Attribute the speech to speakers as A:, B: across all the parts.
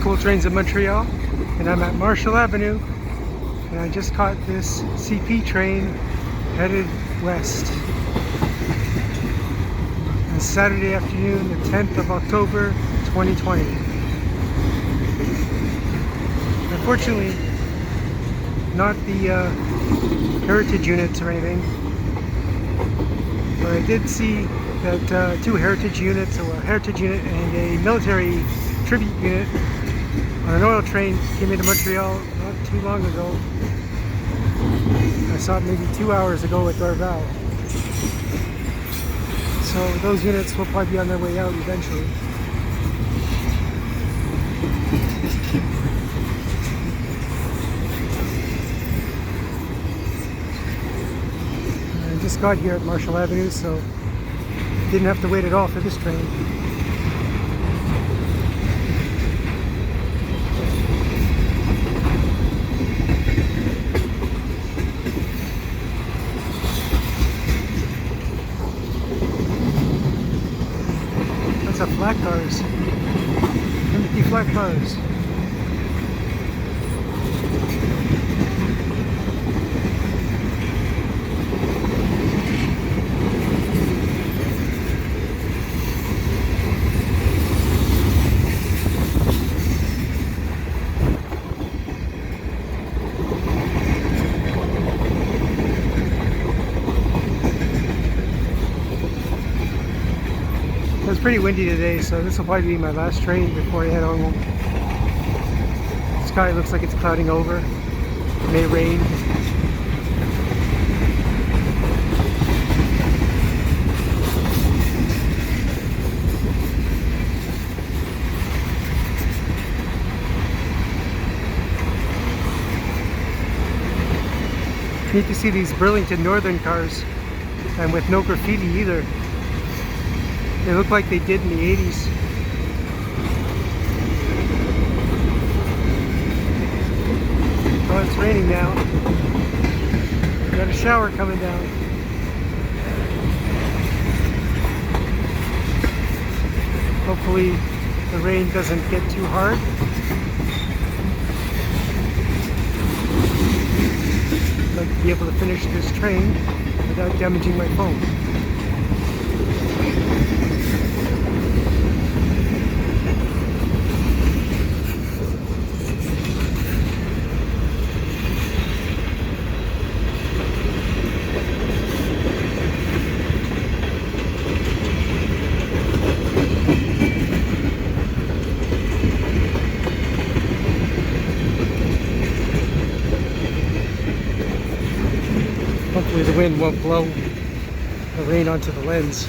A: Cool Trains of Montreal, and I'm at Marshall Avenue, and I just caught this CP train headed west. On Saturday afternoon, the 10th of October, 2020. Unfortunately, not the heritage units or anything, but I did see that two heritage units, or a heritage unit and a military tribute unit on an oil train came into Montreal not too long ago. I saw it maybe 2 hours ago at Dorval. So those units will probably be on their way out eventually. I just got here at Marshall Avenue, so didn't have to wait at all for this train. That's a flat cars. Empty flat cars. It's pretty windy today, so this will probably be my last train before I head on home. The sky looks like it's clouding over. It may rain. Neat to see these Burlington Northern cars, and with no graffiti either. They look like they did in the 80s. Oh, it's raining now. Got a shower coming down. Hopefully the rain doesn't get too hard. I'd like to be able to finish this train without damaging my phone. Hopefully the wind won't blow the rain onto the lens.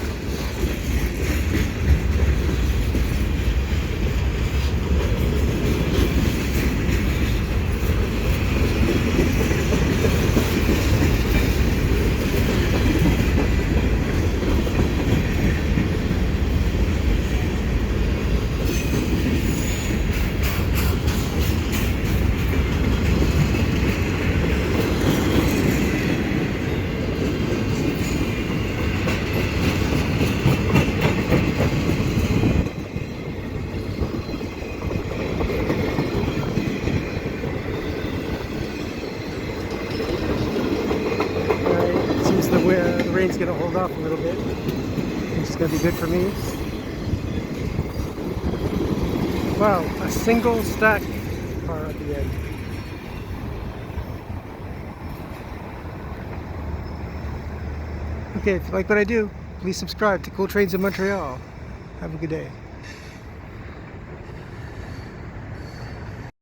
A: The rain's going to hold off a little bit, which is going to be good for me. Wow, a single stack car at the end. Okay, if you like what I do, please subscribe to Cool Trains of Montreal. Have a good day.